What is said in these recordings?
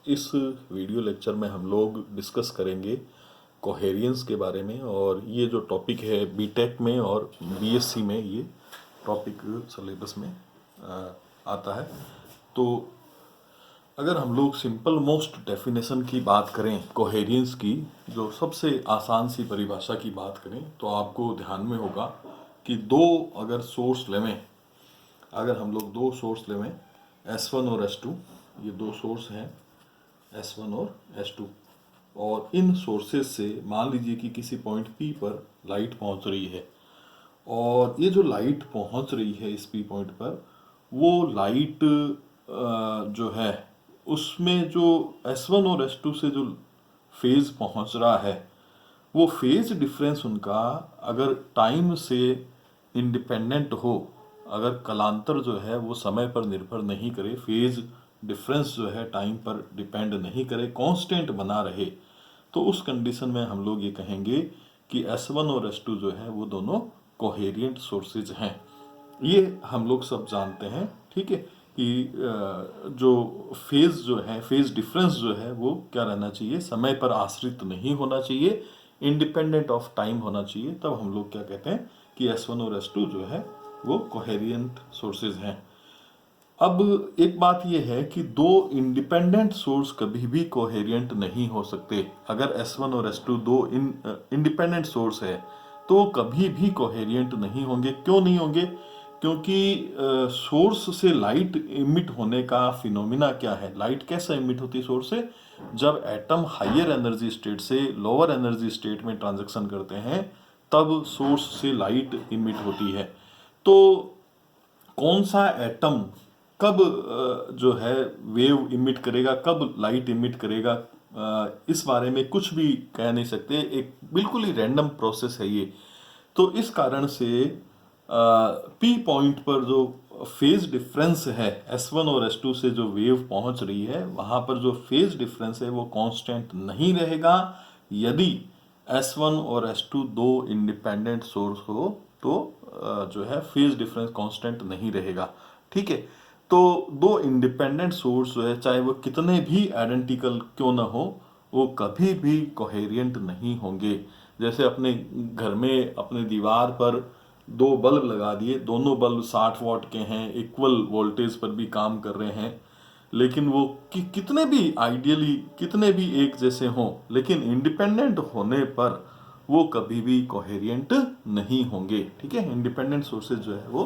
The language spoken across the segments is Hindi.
इस वीडियो लेक्चर में हम लोग डिस्कस करेंगे कोहेरियंस के बारे में। और ये जो टॉपिक है बीटेक में और बीएससी में ये टॉपिक सिलेबस में आता है। तो अगर हम लोग सिंपल मोस्ट डेफिनेशन की बात करें कोहेरियंस की, जो सबसे आसान सी परिभाषा की बात करें, तो आपको ध्यान में होगा कि दो अगर सोर्स लेवें, अगर हम लोग दो सोर्स लेवें S1 और S2, ये दो सोर्स हैं S1 और S2, और इन सोर्सेज से मान लीजिए कि किसी पॉइंट P पर लाइट पहुंच रही है, और ये जो लाइट पहुंच रही है इस P पॉइंट पर, वो लाइट जो है उसमें जो S1 और S2 से जो फेज पहुंच रहा है, वो फेज डिफरेंस उनका अगर टाइम से इंडिपेंडेंट हो, अगर कलांतर जो है वो समय पर निर्भर नहीं करे, फेज डिफरेंस जो है टाइम पर डिपेंड नहीं करे, कांस्टेंट बना रहे, तो उस कंडीशन में हम लोग ये कहेंगे कि S1 और S2 जो है वो दोनों कोहेरिएंट सोर्सेज हैं। ये हम लोग सब जानते हैं, ठीक है, कि जो फेज जो है, फेज डिफरेंस जो है वो क्या रहना चाहिए, समय पर आश्रित नहीं होना चाहिए, इंडिपेंडेंट ऑफ टाइम होना चाहिए। तब हम लोग क्या कहते हैं कि S1 और S2 जो है वो कोहेरिएंट सोर्सेज हैं। अब एक बात यह है कि दो इंडिपेंडेंट सोर्स कभी भी कोहेरिएंट नहीं हो सकते। अगर S1 और S2 दो इंडिपेंडेंट सोर्स है तो कभी भी कोहेरिएंट नहीं होंगे। क्यों नहीं होंगे? क्योंकि सोर्स से लाइट इमिट होने का फिनोमिना क्या है, लाइट कैसे इमिट होती है सोर्स से? जब एटम हायर एनर्जी स्टेट से लोअर एनर्जी स्टेट में ट्रांजैक्शन करते हैं तब सोर्स से लाइट इमिट होती है। तो कौन सा एटम कब जो है वेव इमिट करेगा, कब लाइट इमिट करेगा, इस बारे में कुछ भी कह नहीं सकते। एक बिल्कुल ही रैंडम प्रोसेस है ये। तो इस कारण से पी पॉइंट पर जो फेज डिफरेंस है S1 और S2 से जो वेव पहुंच रही है, वहां पर जो फेज डिफरेंस है वो कांस्टेंट नहीं रहेगा। यदि S1 और S2 दो इंडिपेंडेंट सोर्स हो तो जो है फेज डिफरेंस कांस्टेंट नहीं रहेगा, ठीक है। तो दो इंडिपेंडेंट सोर्स जो है, चाहे वो कितने भी आइडेंटिकल क्यों ना हो, वो कभी भी कोहेरिएंट नहीं होंगे। जैसे अपने घर में अपने दीवार पर दो बल्ब लगा दिए, दोनों बल्ब 60 वॉट के हैं, इक्वल वोल्टेज पर भी काम कर रहे हैं, लेकिन वो कितने भी आइडियली कितने भी एक जैसे हों, लेकिन इंडिपेंडेंट होने पर वो कभी भी कोहेरिएंट नहीं होंगे, ठीक है। इंडिपेंडेंट सोर्सेज जो है वो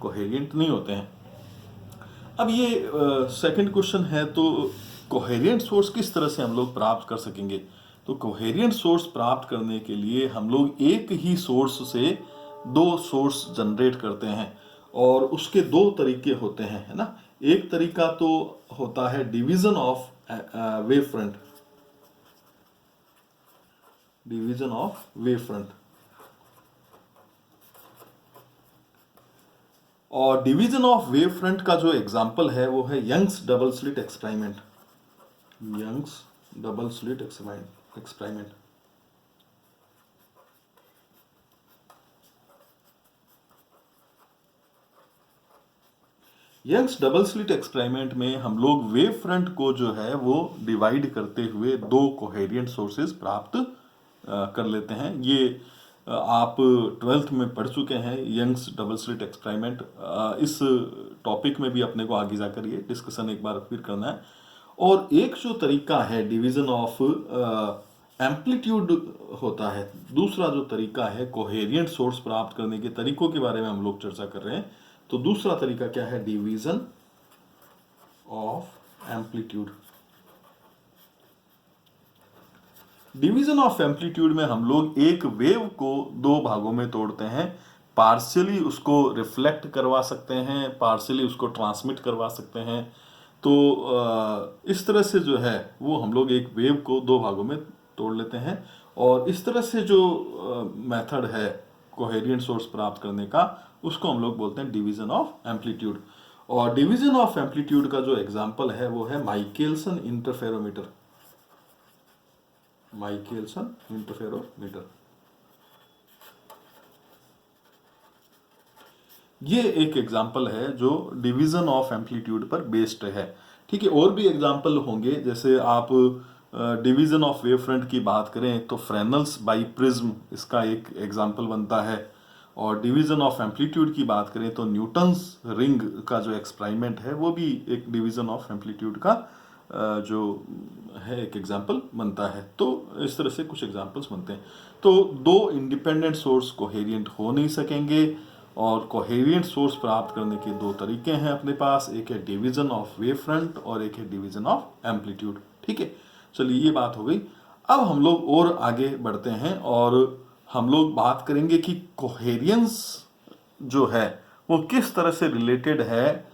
कोहेरिएंट नहीं होते हैं। अब ये सेकंड क्वेश्चन है, तो कोहेरिएंट सोर्स किस तरह से हम लोग प्राप्त कर सकेंगे? तो कोहेरिएंट सोर्स प्राप्त करने के लिए हम लोग एक ही सोर्स से दो सोर्स जनरेट करते हैं, और उसके दो तरीके होते हैं, है ना। एक तरीका तो होता है division of wave front, division of wave front. और डिवीजन ऑफ वेव फ्रंट का जो एग्जांपल है वो है Young's double slit experiment. Young's double slit experiment. Young's double slit experiment में हम लोग वेव फ्रंट को जो है वो डिवाइड करते हुए दो कोहेरिएंट सोर्सेज प्राप्त कर लेते हैं। ये आप 12th में पढ़ चुके हैं यंग्स डबल स्लिट एक्सपेरिमेंट। इस टॉपिक में भी अपने को आगे जाकर ये डिस्कशन एक बार फिर करना है। और एक जो तरीका है डिवीजन ऑफ एम्पलीट्यूड होता है, दूसरा जो तरीका है कोहेरिएंट सोर्स प्राप्त करने के तरीकों के बारे में हम लोग चर्चा कर रहे हैं। तो दूसरा तरीका क्या है? Division of amplitude. Division of amplitude में हम लोग एक वेव को दो भागों में तोड़ते हैं, पार्शियली उसको रिफ्लेक्ट करवा सकते हैं, पार्शियली उसको ट्रांसमिट करवा सकते हैं। तो इस तरह से जो है वो हम लोग एक वेव को दो भागों में तोड़ लेते हैं, और इस तरह से जो मेथड है कोहेरिएंट सोर्स प्राप्त करने का, उसको हम लोग बोलते हैं डिवीजन ऑफ एम्पलीट्यूड। और डिवीजन ऑफ एम्पलीट्यूड का जो एग्जांपल है वो है माइकेलसन इंटरफेरोमीटर। माइकेलसन इंटरफेरोमीटर, ये एक एग्जांपल है जो डिवीजन ऑफ एम्पलीट्यूड पर बेस्ड है। ठीक है, और भी एग्जाम्पल होंगे, जैसे आप डिवीजन ऑफ वेव फ्रंट की बात करें तो फ्रेनल्स बाई प्रिज्म इसका एक एग्जाम्पल बनता है, और डिवीजन ऑफ एम्पलीट्यूड की बात करें तो न्यूटन्स रिंग का जो एक्सपेरिमेंट है वो भी एक डिवीजन ऑफ एम्पलीट्यूड का जो है एक एग्जाम्पल बनता है। तो इस तरह से कुछ एग्जाम्पल्स बनते हैं। तो दो इंडिपेंडेंट सोर्स कोहेरिएंट हो नहीं सकेंगे, और कोहेरिएंट सोर्स प्राप्त करने के दो तरीके हैं अपने पास, एक है डिवीजन ऑफ वेव फ्रंट और एक है डिवीजन ऑफ एम्पलीट्यूड। ठीक है, चलिए ये बात हो गई। अब हम लोग और आगे बढ़ते हैं और हम लोग बात करेंगे कि कोहेरियंस जो है वो किस तरह से रिलेटेड है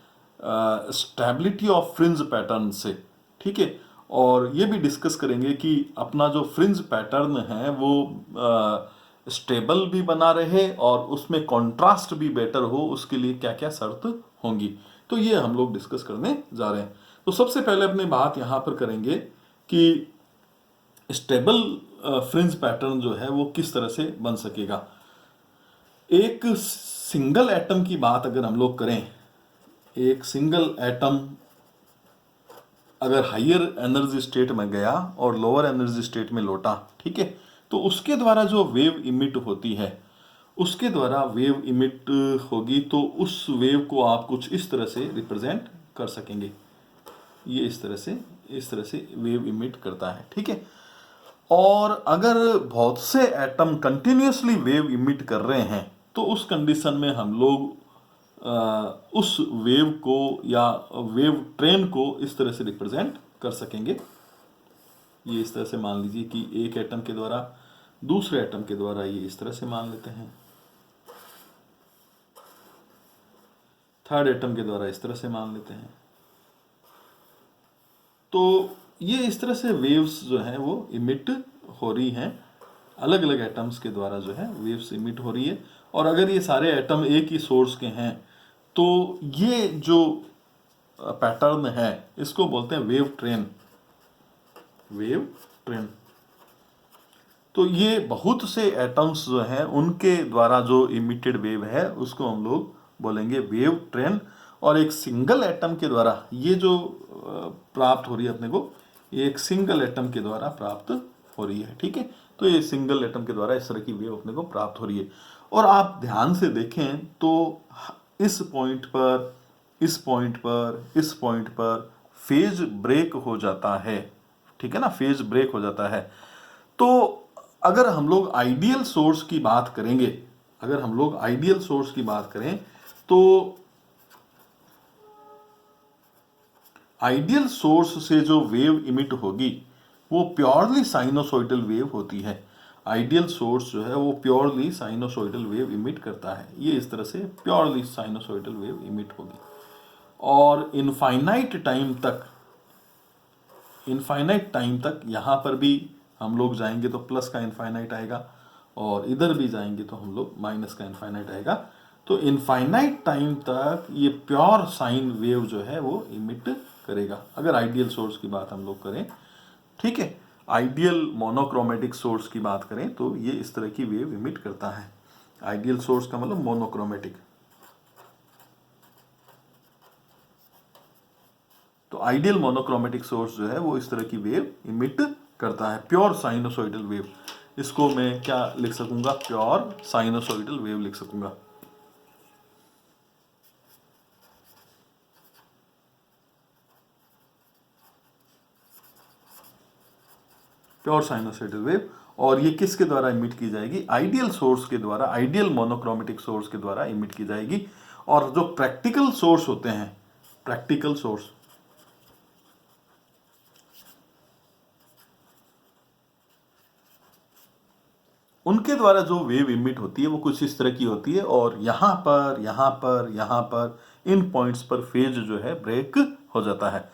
स्टेबिलिटी ऑफ फ्रिंज पैटर्न से। ठीक है, और ये भी डिस्कस करेंगे कि अपना जो फ्रिंज पैटर्न है वो स्टेबल भी बना रहे और उसमें कंट्रास्ट भी बेटर हो, उसके लिए क्या क्या शर्त होंगी। तो ये हम लोग डिस्कस करने जा रहे हैं। तो सबसे पहले अपने बात यहाँ पर करेंगे कि स्टेबल फ्रिंज पैटर्न जो है वो किस तरह से बन सकेगा। एक सिंगल एटम की बात अगर हम लोग करें, एक सिंगल एटम अगर हायर एनर्जी स्टेट में गया और लोअर एनर्जी स्टेट में लौटा, ठीक है, तो उसके द्वारा जो वेव इमिट होती है, उसके द्वारा वेव इमिट होगी, तो उस वेव को आप कुछ इस तरह से रिप्रेजेंट कर सकेंगे। ये इस तरह से वेव इमिट करता है। ठीक है, और अगर बहुत से एटम कंटिन्यूसली वेव इमिट कर रहे हैं तो उस कंडीशन में हम लोग उस वेव को या वेव ट्रेन को इस तरह से रिप्रेजेंट कर सकेंगे। ये इस तरह से मान लीजिए कि एक एटम के द्वारा दूसरे एटम के द्वारा, ये इस तरह से मान लेते हैं, थर्ड एटम के द्वारा इस तरह से मान लेते हैं। तो ये इस तरह से वेव्स जो हैं वो इमिट हो रही हैं, अलग अलग एटम्स के द्वारा जो है वेव्स इमिट हो रही है। और अगर ये सारे एटम एक ही सोर्स के हैं तो ये जो पैटर्न है इसको बोलते हैं वेव ट्रेन। वेव ट्रेन, तो ये बहुत से एटम्स जो हैं उनके द्वारा जो इमिटेड वेव है उसको हम लोग बोलेंगे वेव ट्रेन। और एक सिंगल एटम के द्वारा ये जो प्राप्त हो रही है अपने को, ये एक सिंगल एटम के द्वारा प्राप्त हो रही है। ठीक है, तो ये सिंगल एटम के द्वारा इस तरह की वेव अपने को प्राप्त हो रही है। और आप ध्यान से देखें तो इस पॉइंट पर, इस पॉइंट पर, इस पॉइंट पर फेज ब्रेक हो जाता है। ठीक है ना, फेज ब्रेक हो जाता है। तो अगर हम लोग आइडियल सोर्स की बात करेंगे, अगर हम लोग आइडियल सोर्स की बात करें तो आइडियल सोर्स से जो वेव इमिट होगी वो प्योरली साइनोसॉइडल वेव होती है। आइडियल सोर्स जो है वो प्योरली साइनोसॉइडल वेव इमिट करता है। ये इस तरह से प्योरली साइनोसॉइडल वेव इमिट होगी। और इनफाइनाइट टाइम तक यहाँ पर भी हम लोग जाएंगे तो प्लस का इनफाइनाइट आएगा, और इधर भी जाएंगे तो हम लोग माइनस का इनफाइनाइट आएगा। तो इनफाइनाइट टाइम तक ये प्योर साइन वेव जो है वो इमिट करेगा, अगर आइडियल सोर्स की बात हम लोग करें। ठीक है, आइडियल मोनोक्रोमेटिक सोर्स की बात करें तो ये इस तरह की वेव इमिट करता है। आइडियल सोर्स का मतलब मोनोक्रोमेटिक। तो आइडियल मोनोक्रोमेटिक सोर्स जो है वो इस तरह की वेव इमिट करता है, प्योर साइनोसॉइडल वेव। इसको मैं क्या लिख सकूंगा, प्योर साइनोसॉइडल वेव लिख सकूंगा। Pure sinusoidal wave. और ये किसके द्वारा इमिट की जाएगी, आइडियल सोर्स के द्वारा, आइडियल मोनोक्रोमेटिक सोर्स के द्वारा इमिट की जाएगी। और जो प्रैक्टिकल सोर्स होते हैं, प्रैक्टिकल सोर्स, उनके द्वारा जो वेव इमिट होती है वो कुछ इस तरह की होती है। और यहां पर, यहां पर, यहां पर, इन पॉइंट्स पर फेज जो है ब्रेक हो जाता है।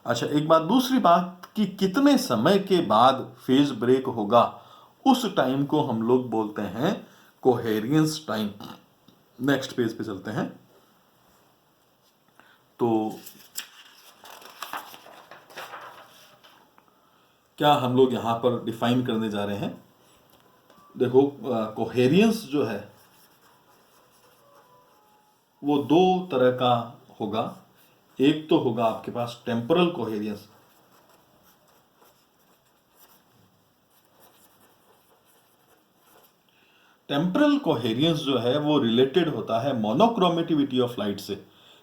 अच्छा, एक बात, दूसरी बात कि कितने समय के बाद फेज ब्रेक होगा, उस टाइम को हम लोग बोलते हैं कोहेरियंस टाइम। नेक्स्ट पेज पे चलते हैं। तो क्या हम लोग यहां पर डिफाइन करने जा रहे हैं, देखो कोहेरियंस जो है वो दो तरह का होगा। एक तो होगा आपके पास टेम्पोरल कोहेरियंस। टेम्पोरल कोहेरियंस जो है वो रिलेटेड होता है मोनोक्रोमेटिविटी ऑफ लाइट से,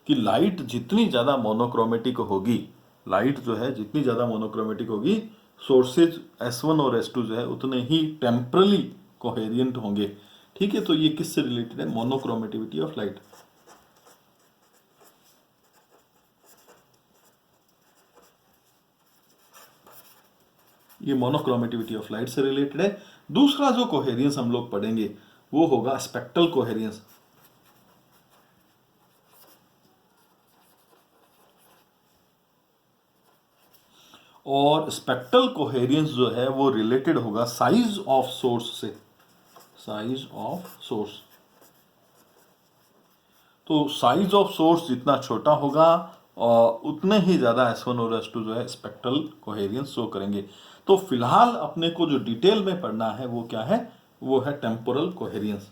कि लाइट जितनी ज़्यादा मोनोक्रोमेटिक होगी, लाइट जो है जितनी ज़्यादा मोनोक्रोमेटिक होगी, सोर्सेज S1 और S2 जो है उतने ही टेम्परली कोहेरियंट होंगे। ठीक है, तो ये किससे रिलेटेड है? मोनोक्रोमेटिविटी ऑफ लाइट। ये मोनोक्रोमेटिविटी ऑफ लाइट से रिलेटेड है। दूसरा जो कोहेरियंस हम लोग पढ़ेंगे वो होगा स्पेक्ट्रल कोहेरियंस। और स्पेक्ट्रल कोहेरियंस जो है वो रिलेटेड होगा साइज ऑफ सोर्स से, साइज ऑफ सोर्स। तो साइज ऑफ सोर्स जितना छोटा होगा उतने ही ज़्यादा S1 और S2 जो है स्पेक्ट्रल कोहेरियंस शो करेंगे। तो फिलहाल अपने को जो डिटेल में पढ़ना है वो क्या है? वो है टेम्पोरल कोहेरियंस।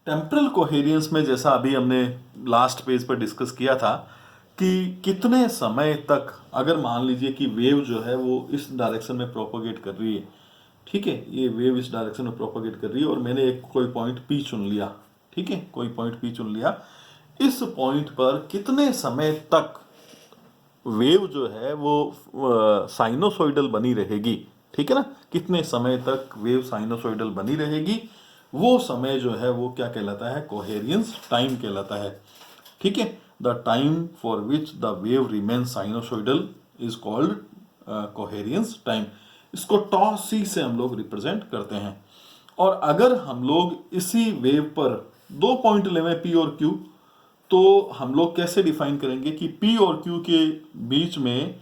टेम्पोरल कोहेरियंस में जैसा अभी हमने लास्ट पेज पर डिस्कस किया था कि कितने समय तक, अगर मान लीजिए कि वेव जो है वो इस डायरेक्शन में प्रोपोगेट कर रही है, ठीक है, ये वेव इस डायरेक्शन में प्रोपोगेट कर रही है और मैंने एक कोई पॉइंट P चुन लिया, ठीक है, कोई पॉइंट P चुन लिया, इस पॉइंट पर कितने समय तक वेव जो है वो साइनोसॉइडल बनी रहेगी, ठीक है ना, कितने समय तक वेव साइनोसॉइडल बनी रहेगी, वो समय जो है वो क्या कहलाता है? कोहेरियंस टाइम कहलाता है। ठीक है, the time for which the wave remain sinusoidal is called coherence time. इसको टॉ सी से हम लोग रिप्रेजेंट करते हैं। और अगर हम लोग इसी वेव पर दो पॉइंट लेवें P और Q, तो हम लोग कैसे डिफाइन करेंगे कि P और Q के बीच में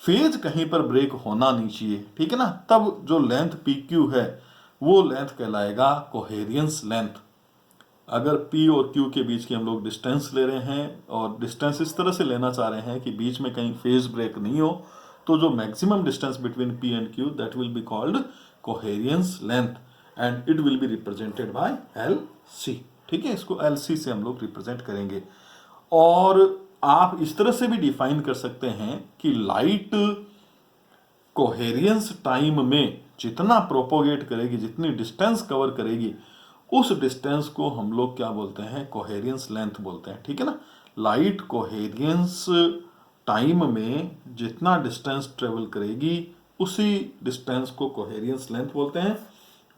फेज कहीं पर ब्रेक होना नहीं चाहिए, ठीक है ना, तब जो लेंथ PQ है वो लेंथ कहलाएगा कोहेरियंस लेंथ। अगर P और Q के बीच की हम लोग डिस्टेंस ले रहे हैं और डिस्टेंस इस तरह से लेना चाह रहे हैं कि बीच में कहीं फेज ब्रेक नहीं हो, तो जो maximum distance between P and Q that will be called coherence length and it will be represented by LC। ठीक है, इसको LC से हम लोग रिप्रेजेंट करेंगे। और आप इस तरह से भी डिफाइन कर सकते हैं कि लाइट कोहेरियंस टाइम में जितना प्रोपोगेट करेगी, जितनी डिस्टेंस कवर करेगी, उस डिस्टेंस को हम लोग क्या बोलते हैं? कोहेरियंस लेंथ बोलते हैं। ठीक है ना, लाइट कोहेरियंस टाइम में जितना डिस्टेंस ट्रेवल करेगी उसी डिस्टेंस को कोहेरियंस लेंथ बोलते हैं।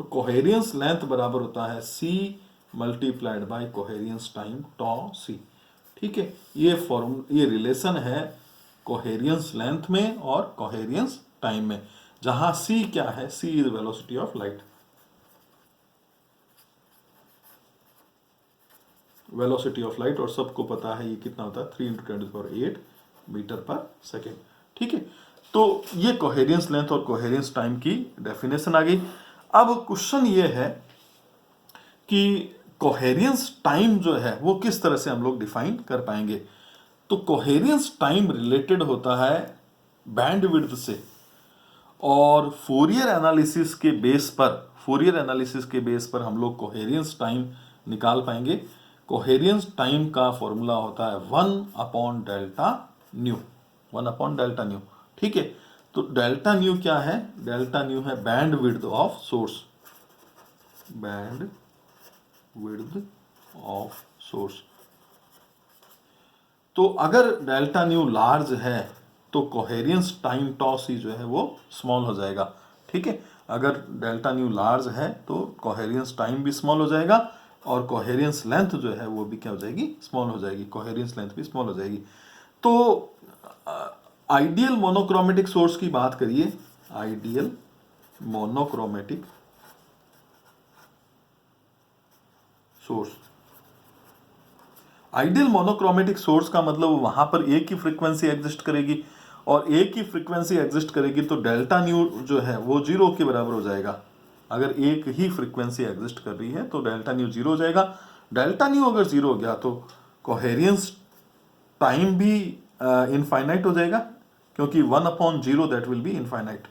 तो कोहेरियंस लेंथ बराबर होता है C multiplied by coherence time tau C। ठीक है, ये रिलेशन है कोहेरियंस लेंथ में और कोहेरियंस टाइम में, जहां C क्या है? C is velocity of light. Velocity of light, और सबको पता है ये कितना होता है? 3 × 10⁸ मीटर पर सेकेंड। ठीक है, तो ये कोहेरियंस लेंथ और कोहेरियंस टाइम की डेफिनेशन आ गई। अब क्वेश्चन ये है कि कोहेरियंस टाइम जो है वो किस तरह से हम लोग डिफाइन कर पाएंगे? तो कोहेरियंस टाइम रिलेटेड होता है बैंडविड्थ से, और फोरियर एनालिसिस के बेस पर हम लोग कोहेरियंस टाइम निकाल पाएंगे। कोहेरियंस टाइम का फॉर्मूला होता है 1/Δν, 1/Δν। ठीक है, तो डेल्टा न्यू क्या है? डेल्टा न्यू है bandwidth of source, bandwidth of source. तो अगर डेल्टा न्यू लार्ज है तो कोहेरियंस टाइम टॉ C जो है वो स्मॉल हो जाएगा। ठीक है, अगर डेल्टा न्यू लार्ज है तो कोहेरियंस टाइम भी स्मॉल हो जाएगा और कोहेरियंस लेंथ जो है वो भी क्या हो जाएगी? स्मॉल हो जाएगी, कोहेरियंस लेंथ भी स्मॉल हो जाएगी। तो आइडियल मोनोक्रोमेटिक सोर्स की बात करिए, ideal monochromatic source. Ideal monochromatic source का मतलब वहां पर एक ही फ्रीक्वेंसी एग्जिस्ट करेगी, और एक ही फ्रीक्वेंसी एग्जिस्ट करेगी तो डेल्टा न्यू जो है वो 0 के बराबर हो जाएगा। अगर एक ही फ्रीक्वेंसी एग्जिस्ट कर रही है तो डेल्टा न्यू 0 हो जाएगा। डेल्टा न्यू अगर 0 हो गया तो कोहेरियंस टाइम भी इनफाइनाइट हो जाएगा, क्योंकि 1/0 दैट विल बी इनफाइनाइट।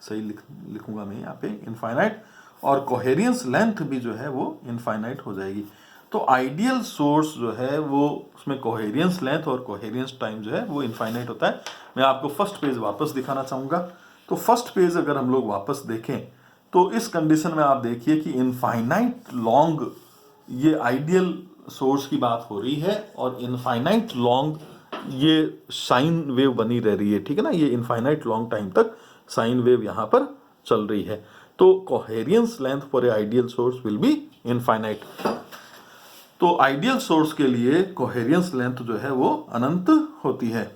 सही लिखूंगा मैं यहाँ पे इनफाइनाइट, और कोहेरियंस लेंथ भी जो है वो इनफाइनाइट हो जाएगी। तो आइडियल सोर्स जो है वो उसमें कोहेरियंस लेंथ और कोहेरियंस टाइम जो है वो इनफाइनाइट होता है। मैं आपको फर्स्ट पेज वापस दिखाना चाहूँगा। तो फर्स्ट पेज अगर हम लोग वापस देखें तो इस कंडीशन में आप देखिए कि इनफाइनाइट लॉन्ग ये आइडियल सोर्स की बात हो रही है, और इनफाइनाइट लॉन्ग ये साइन वेव बनी रह रही है, ठीक है ना। ये इनफाइनाइट लॉन्ग टाइम तक साइन वेव यहाँ पर चल रही है। तो coherence length for a ideal source will be infinite. तो आइडियल सोर्स के लिए कोहेरियंस लेंथ जो है वो अनंत होती है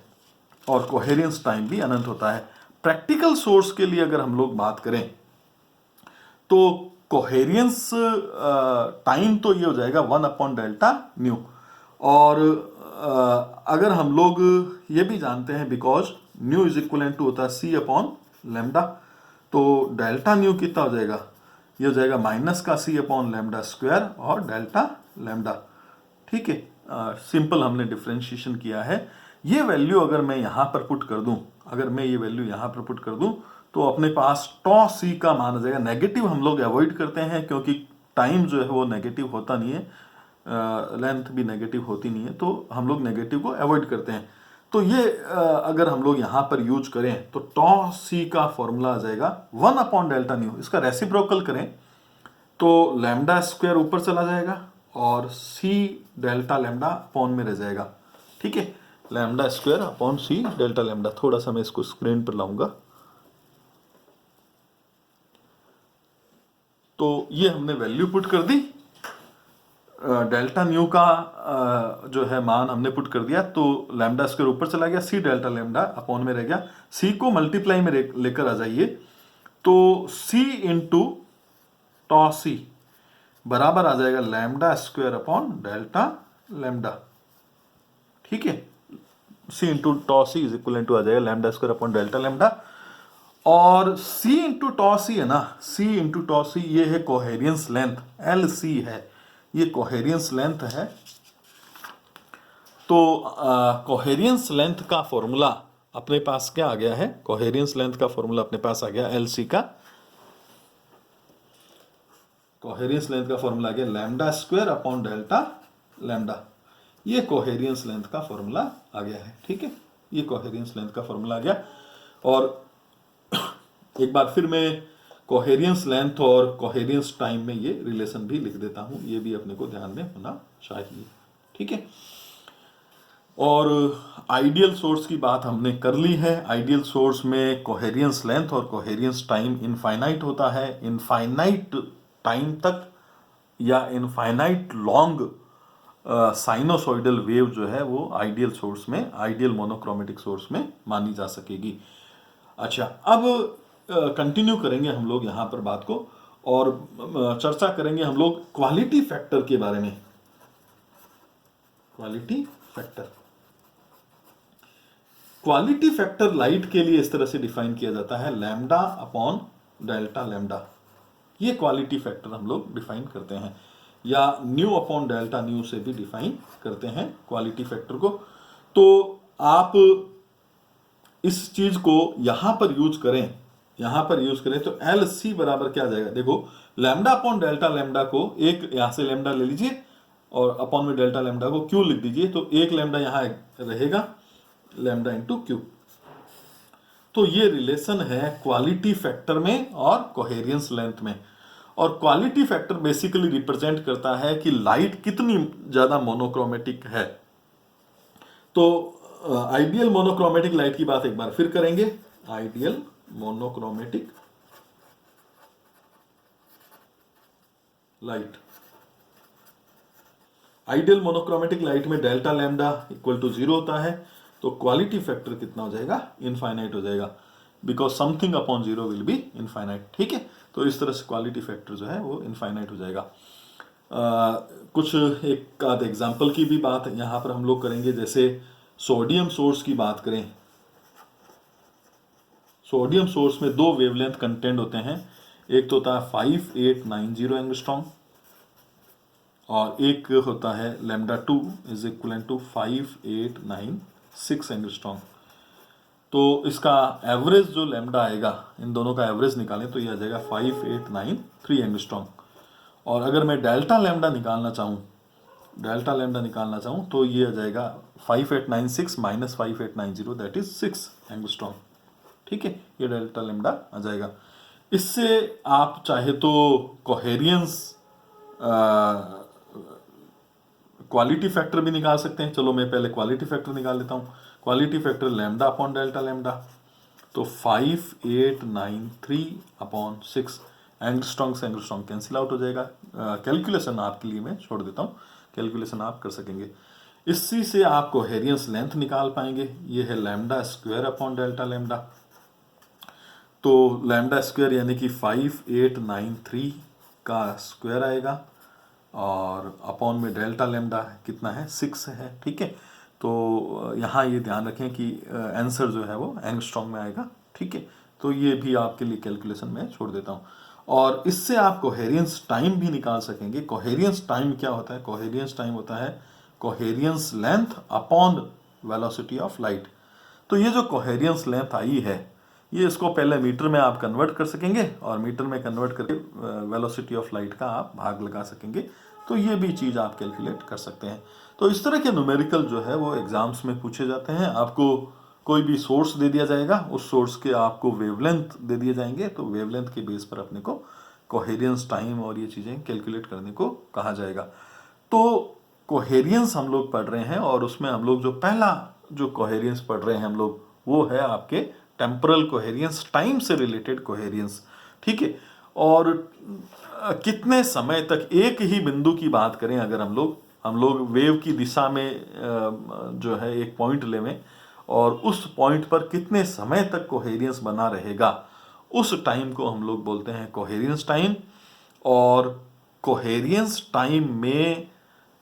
और कोहेरियंस टाइम भी अनंत होता है। प्रैक्टिकल सोर्स के लिए अगर हम लोग बात करें तो कोहेरियंस टाइम तो ये हो जाएगा 1/Δν, और अगर हम लोग ये भी जानते हैं because nu is equal to होता है C/λ, तो डेल्टा न्यू कितना हो जाएगा, ये हो जाएगा -C/λ² और डेल्टा लैम्डा, ठीक है। सिंपल हमने डिफ्रेंशिएशन किया है। ये वैल्यू अगर मैं यहाँ पर पुट कर दूं, अगर मैं ये वैल्यू यहाँ पर पुट कर दूं तो अपने पास τc का मान आ जाएगा। नेगेटिव हम लोग अवॉइड करते हैं क्योंकि टाइम जो है वो नेगेटिव होता नहीं है, लेंथ भी नेगेटिव होती नहीं है, तो हम लोग नेगेटिव को अवॉइड करते हैं। तो ये अगर हम लोग यहाँ पर यूज करें तो τc का फॉर्मूला आ जाएगा 1/Δν। इसका रेसिप्रोकल करें तो λ² ऊपर चला जाएगा और C∆λ अपॉन में रह जाएगा, ठीक है। λ² C∆λ। थोड़ा सा मैं इसको स्क्रीन पर लाऊंगा। तो ये हमने वैल्यू पुट कर दी, डेल्टा न्यू का जो है मान हमने पुट कर दिया, तो λ² ऊपर चला गया, C∆λ अपॉन में रह गया। C को मल्टीप्लाई में लेकर आ जाइए, तो C इंटू τc बराबर आ जाएगा λ² अपॉन Δλ, ठीक है। C into τc is equal to आ जाएगा λ² अपॉन Δλ, और C इंटू τc है ना, C इंटू τc ये है कोहेरियंस लेंथ, LC है, ये कोहेरियंस लेंथ है। तो कोहेरियंस लेंथ का फॉर्मूला अपने पास क्या आ गया है, कोहेरियंस लेंथ का फॉर्मूला अपने पास आ गया LC का, कोहेरियंस लेंथ का फॉर्मूला आ गया λ² अपॉन Δλ। ये कोहेरियंस लेंथ का फॉर्मूला आ गया है, ठीक है। ये कोहेरियंस लेंथ का फॉर्मूला आ गया। और एक बार फिर मैं कोहेरियंस लेंथ और कोहेरियंस टाइम में ये रिलेशन भी लिख देता हूं, ये भी अपने को ध्यान में होना चाहिए, ठीक है। और आइडियल सोर्स की बात हमने कर ली है। आइडियल सोर्स में कोहेरियंस लेंथ और कोहेरियंस टाइम इनफाइनाइट होता है। इनफाइनाइट टाइम तक या इनफाइनाइट लॉन्ग साइनोसॉइडल वेव जो है वो आइडियल सोर्स में, आइडियल मोनोक्रोमेटिक सोर्स में मानी जा सकेगी। अच्छा, अब कंटिन्यू करेंगे हम लोग यहाँ पर बात को, और चर्चा करेंगे हम लोग क्वालिटी फैक्टर के बारे में। Quality factor, quality factor light के लिए इस तरह से डिफाइन किया जाता है λ/Δλ। ये क्वालिटी फैक्टर हम लोग डिफाइन करते हैं, या ν/Δν से भी डिफाइन करते हैं क्वालिटी फैक्टर को। तो आप इस चीज को यहां पर यूज करें, यहां पर यूज करें तो LC बराबर क्या आ जाएगा, देखो λ/Δλ को एक यहां से लैम्डा ले लीजिए और अपॉन में Δλ को Q लिख दीजिए, तो एक लैम्डा यहां रहेगा, लैम्डा इंटू Q। तो ये रिलेशन है क्वालिटी फैक्टर में और कोहेरियंस लेंथ में। और क्वालिटी फैक्टर बेसिकली रिप्रेजेंट करता है कि लाइट कितनी ज्यादा मोनोक्रोमेटिक है। तो आइडियल मोनोक्रोमेटिक लाइट की बात एक बार फिर करेंगे। Ideal monochromatic light, ideal monochromatic light में Δλ इक्वल टू 0 होता है, तो क्वालिटी फैक्टर कितना हो जाएगा, इनफाइनाइट हो जाएगा, because something upon 0 will be infinite, ठीक है। तो इस तरह से क्वालिटी फैक्टर जो है वो इनफाइनाइट हो जाएगा। कुछ एक आध एग्जाम्पल की भी बात यहाँ पर हम लोग करेंगे। जैसे सोडियम सोर्स की बात करें, सोडियम सोर्स में दो वेवलेंथ कंटेंट होते हैं, एक तो होता है 5890 एंगस्ट्रॉम और एक होता है λ2 इज इक्वल टू 5896 एंगस्ट्रॉम। तो इसका एवरेज जो लैम्डा आएगा, इन दोनों का एवरेज निकालें तो ये आ जाएगा 5893 एंगस्ट्रॉम। और अगर मैं डेल्टा लैम्डा निकालना चाहूँ तो ये आ जाएगा 5896 माइनस 5890, दैट इज 6 एंगस्ट्रॉम। ठीक है, ये डेल्टा लैम्डा आ जाएगा। इससे आप चाहे तो कोहेरियंस क्वालिटी फैक्टर भी निकाल सकते हैं। चलो मैं पहले क्वालिटी फैक्टर निकाल लेता हूँ। Quality factor lambda upon delta lambda, तो 5893 अपॉन 6 एंगस्ट्रॉम से एंगस्ट्रॉम कैंसिल आउट हो जाएगा। कैलकुलेशन आपके लिए मैं छोड़ देता हूँ, कैलकुलेशन आप कर सकेंगे। इसी से आप कोहेरियंस लेंथ निकाल पाएंगे। ये है lambda square upon delta lambda. तो लैम्डा स्क्वायर यानी कि 5893 का स्क्वायर आएगा और अपॉन में डेल्टा लैम्डा कितना है, 6 है। ठीक है, तो यहाँ ये ध्यान रखें कि आंसर जो है वो एंगस्ट्रॉम में आएगा। ठीक है, तो ये भी आपके लिए कैलकुलेशन में छोड़ देता हूँ। और इससे आप कोहेरियंस टाइम भी निकाल सकेंगे। कोहेरियंस टाइम क्या होता है? कोहेरियंस टाइम होता है coherence length upon velocity of light. तो ये जो कोहेरियंस लेंथ आई है, ये इसको पहले मीटर में आप कन्वर्ट कर सकेंगे और मीटर में कन्वर्ट करके वेलोसिटी ऑफ लाइट का आप भाग लगा सकेंगे। तो ये भी चीज़ आप कैलकुलेट कर सकते हैं। तो इस तरह के न्यूमेरिकल जो है वो एग्जाम्स में पूछे जाते हैं। आपको कोई भी सोर्स दे दिया जाएगा, उस सोर्स के आपको वेवलेंथ दे दिए जाएंगे, तो वेवलेंथ के बेस पर अपने को कोहेरियंस टाइम और ये चीज़ें कैलकुलेट करने को कहा जाएगा। तो कोहेरियंस हम लोग पढ़ रहे हैं और उसमें हम लोग जो पहला जो कोहेरियंस पढ़ रहे हैं हम लोग, वो है आपके टेम्पोरल कोहेरियंस, टाइम से रिलेटेड कोहेरियंस। ठीक है, और कितने समय तक एक ही बिंदु की बात करें, अगर हम लोग वेव की दिशा में जो है एक पॉइंट लेवें और उस पॉइंट पर कितने समय तक कोहेरियंस बना रहेगा, उस टाइम को हम लोग बोलते हैं कोहेरियंस टाइम। और कोहेरियंस टाइम में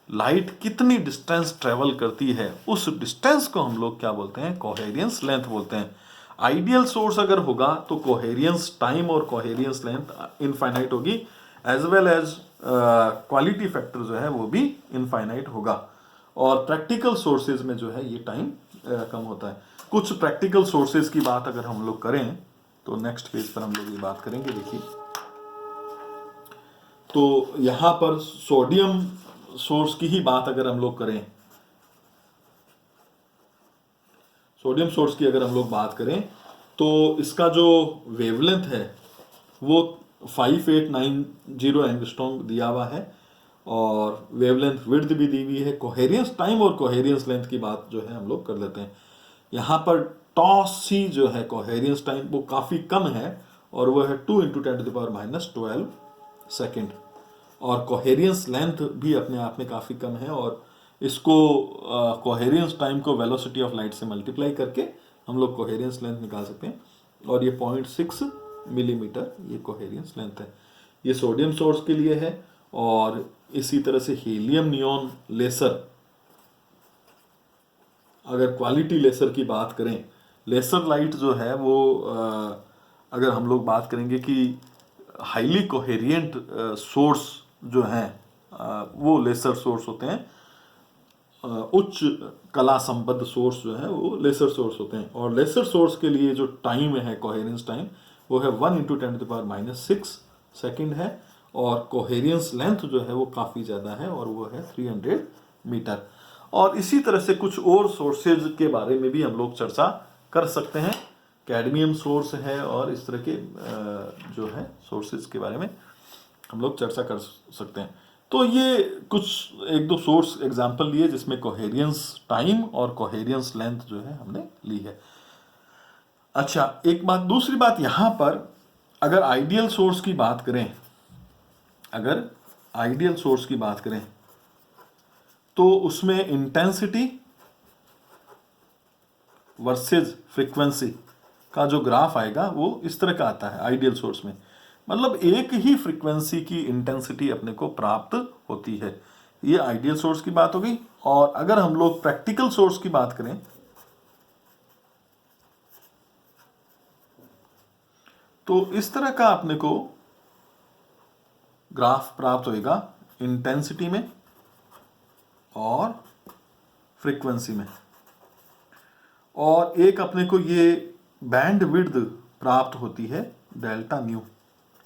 लाइट कितनी डिस्टेंस ट्रेवल करती है, उस डिस्टेंस को हम लोग क्या बोलते हैं? कोहेरियंस लेंथ बोलते हैं। आइडियल सोर्स अगर होगा तो कोहेरियंस टाइम और कोहेरियंस लेंथ इनफाइनाइट होगी, as well as quality factor जो है वो भी इनफाइनाइट होगा। और प्रैक्टिकल सोर्सेज में जो है ये टाइम कम होता है। कुछ प्रैक्टिकल सोर्सेज की बात अगर हम लोग करें तो नेक्स्ट पेज पर हम लोग ये बात करेंगे। देखिए, तो यहां पर सोडियम सोर्स की ही बात अगर हम लोग करें, सोडियम सोर्स की अगर हम लोग बात करें तो इसका जो वेवलेंथ है वो 5890 एंगस्ट्रॉम दिया हुआ है और वेवलेंथ विड्थ भी दी हुई है। कोहेरियंस टाइम और कोहेरियंस लेंथ की बात जो है हम लोग कर लेते हैं। यहाँ पर टॉस सी जो है कोहेरियंस टाइम वो काफ़ी कम है और वो है 2 × 10⁻12 सेकेंड। और कोहेरियंस लेंथ भी अपने आप में काफ़ी कम है और इसको कोहेरियंस टाइम को वेलोसिटी ऑफ लाइट से मल्टीप्लाई करके हम लोग कोहेरियंस लेंथ निकाल सकते हैं। और ये 0.6 मिलीमीटर ये कोहेरियंस लेंथ है। ये सोडियम सोर्स के लिए है। और इसी तरह से हीलियम नियॉन लेसर, अगर क्वालिटी लेसर की बात करें, लेसर लाइट जो है वो अगर हम लोग बात करेंगे कि हाईली कोहेरियंट सोर्स जो हैं वो लेसर सोर्स होते हैं। उच्च कला संबद्ध सोर्स जो है वो लेसर सोर्स होते हैं। और लेसर सोर्स के लिए जो टाइम है कोहेरियंस टाइम वो है 1 × 10⁻6 सेकेंड है। और कोहेरियंस लेंथ जो है वो काफ़ी ज़्यादा है और वो है 300 मीटर। और इसी तरह से कुछ और सोर्सेज के बारे में भी हम लोग चर्चा कर सकते हैं। कैडमियम सोर्स है और इस तरह के जो है सोर्सेज के बारे में हम लोग चर्चा कर सकते हैं। तो ये कुछ एक दो सोर्स एग्जांपल लिए जिसमें कोहेरियंस टाइम और कोहेरियंस लेंथ जो है हमने ली है। अच्छा, एक बात, दूसरी बात यहाँ पर अगर आइडियल सोर्स की बात करें, अगर आइडियल सोर्स की बात करें तो उसमें इंटेंसिटी वर्सेस फ्रीक्वेंसी का जो ग्राफ आएगा वो इस तरह का आता है आइडियल सोर्स में। मतलब एक ही फ्रीक्वेंसी की इंटेंसिटी अपने को प्राप्त होती है। ये आइडियल सोर्स की बात हो गई। और अगर हम लोग प्रैक्टिकल सोर्स की बात करें तो इस तरह का अपने को ग्राफ प्राप्त होएगा इंटेंसिटी में और फ्रीक्वेंसी में। और एक अपने को ये बैंड विड्थ प्राप्त होती है डेल्टा न्यू,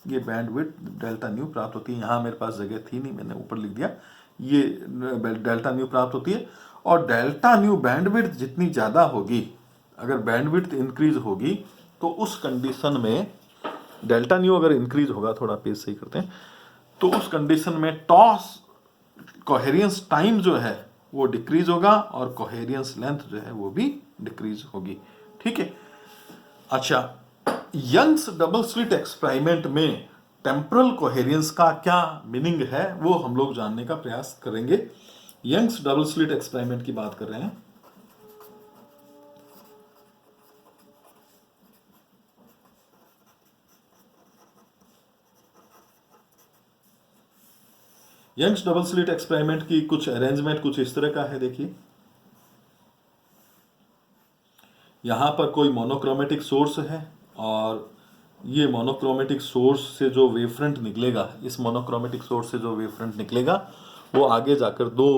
ये बैंड विड्थ डेल्टा न्यू प्राप्त होती है। यहाँ मेरे पास जगह थी नहीं, मैंने ऊपर लिख दिया, ये डेल्टा न्यू प्राप्त होती है। और डेल्टा न्यू बैंड विड्थ जितनी ज़्यादा होगी, अगर बैंड विड्थ इंक्रीज होगी तो उस कंडीशन में डेल्टा न्यू अगर इंक्रीज होगा, थोड़ा पेज सही करते हैं, तो उस कंडीशन में टॉस कोहेरियंस टाइम जो है वो डिक्रीज होगा और कोहेरियंस लेंथ जो है वो भी डिक्रीज होगी। ठीक है। अच्छा, यंग्स डबल स्लिट एक्सपेरिमेंट में टेम्परल कोहेरियंस का क्या मीनिंग है वो हम लोग जानने का प्रयास करेंगे। यंग्स डबल स्लिट एक्सपेरिमेंट की बात कर रहे हैं। यंग्स डबल स्लिट एक्सपेरिमेंट की कुछ अरेंजमेंट कुछ इस तरह का है। देखिए, यहां पर कोई मोनोक्रोमेटिक सोर्स है और ये मोनोक्रोमेटिक सोर्स से जो वेवफ्रंट निकलेगा, इस मोनोक्रोमेटिक सोर्स से जो वेवफ्रंट निकलेगा वो आगे जाकर दो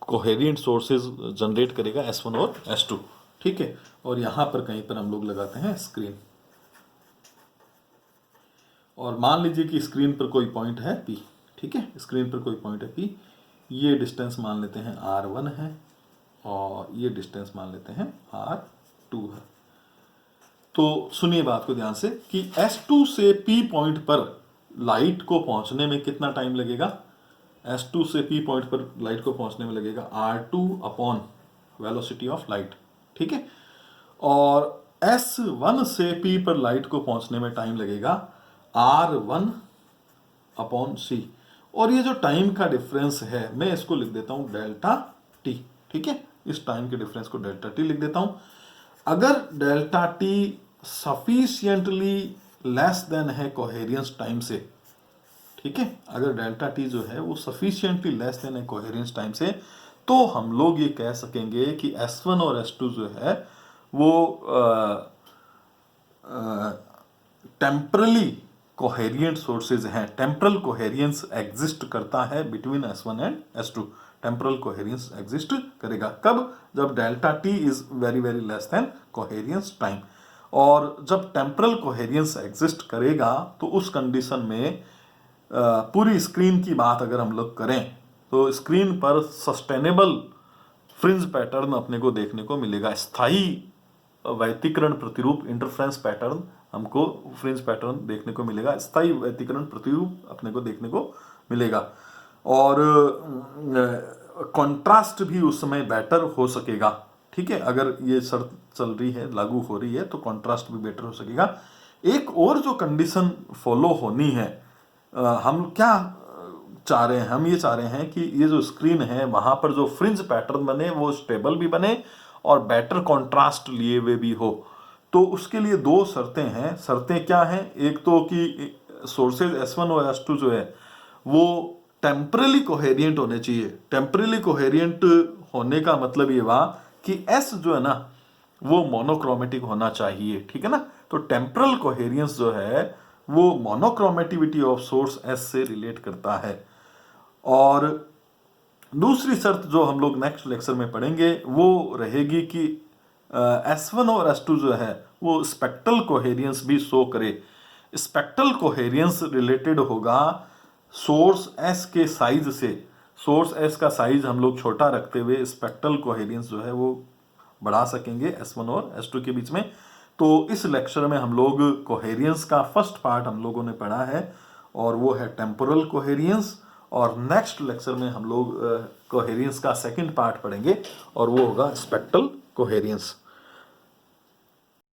कोहेरिएंट सोर्सेज जनरेट करेगा, S1 और S2। ठीक है। और यहाँ पर कहीं पर हम लोग लगाते हैं स्क्रीन, और मान लीजिए कि स्क्रीन पर कोई पॉइंट है P। ठीक है, स्क्रीन पर कोई पॉइंट है P, ये डिस्टेंस मान लेते हैं R1 है और ये डिस्टेंस मान लेते हैं R2 है। तो सुनिए बात को ध्यान से कि S2 से P पॉइंट पर लाइट को पहुंचने में कितना टाइम लगेगा। S2 से P पॉइंट पर लाइट को पहुंचने में लगेगा R2 upon velocity of light. ठीक है। और S1 से P पर लाइट को पहुंचने में टाइम लगेगा R1 अपॉन C। और ये जो टाइम का डिफरेंस है मैं इसको लिख देता हूं डेल्टा T। ठीक है, इस टाइम के डिफरेंस को डेल्टा T लिख देता हूं। अगर delta T sufficiently less than है कोहेरियंस टाइम से, ठीक है, अगर डेल्टा T जो है वो सफिशिएंटली लेस देन है कोहेरियंस टाइम से, तो हम लोग ये कह सकेंगे कि S1 और S2 जो है वो टेम्परली कोहेरिएंट सोर्सेज हैं। टेम्परल कोहेरियंस एग्जिस्ट करता है between S1 and S2। Temporal coherence exist करेगा कब? जब delta T is very very less than coherence time. और जब टेम्परल कोहेरियंस एग्जिस्ट करेगा तो उस कंडीशन में पूरी स्क्रीन की बात अगर हम लोग करें तो स्क्रीन पर सस्टेनेबल फ्रिंज पैटर्न अपने को देखने को मिलेगा। स्थायी व्यतिकरण प्रतिरूप इंटरफ्रेंस पैटर्न हमको फ्रिंज पैटर्न देखने को मिलेगा, स्थायी व्यतिकरण प्रतिरूप अपने को देखने को मिलेगा। और कंट्रास्ट भी उस समय बेटर हो सकेगा। ठीक है, अगर ये शर्त चल रही है, लागू हो रही है, तो कंट्रास्ट भी बेटर हो सकेगा। एक और जो कंडीशन फॉलो होनी है, हम क्या चाह रहे हैं, हम ये चाह रहे हैं कि ये जो स्क्रीन है वहां पर जो फ्रिंज पैटर्न बने वो स्टेबल भी बने और बेटर कंट्रास्ट लिए हुए भी हो। तो उसके लिए दो शर्तें हैं। शर्तें क्या हैं? एक तो कि सोर्सेज S1 और S2 जो है वो टेम्परली कोहेरिएंट होने चाहिए। टेम्परली कोहेरिएंट होने का मतलब ये हुआ कि S जो है ना वो मोनोक्रोमेटिक होना चाहिए। ठीक है ना, तो टेम्परल कोहेरियंस जो है वो मोनोक्रोमेटिविटी ऑफ सोर्स S से रिलेट करता है। और दूसरी शर्त जो हम लोग नेक्स्ट लेक्चर में पढ़ेंगे वो रहेगी कि S1 और S2 जो है वो स्पेक्ट्रल कोहेरियंस भी शो करे। स्पेक्ट्रल कोहेरियंस रिलेटेड होगा सोर्स S के साइज से। सोर्स S का साइज हम लोग छोटा रखते हुए स्पेक्ट्रल कोहेरियंस जो है वो बढ़ा सकेंगे S1 और S2 के बीच में। तो इस लेक्चर में हम लोग कोहेरियंस का फर्स्ट पार्ट हम लोगों ने पढ़ा है और वो है टेम्पोरल कोहेरियंस। और नेक्स्ट लेक्चर में हम लोग कोहेरियंस का सेकंड पार्ट पढ़ेंगे और वो होगा स्पेक्ट्रल कोहेरियंस।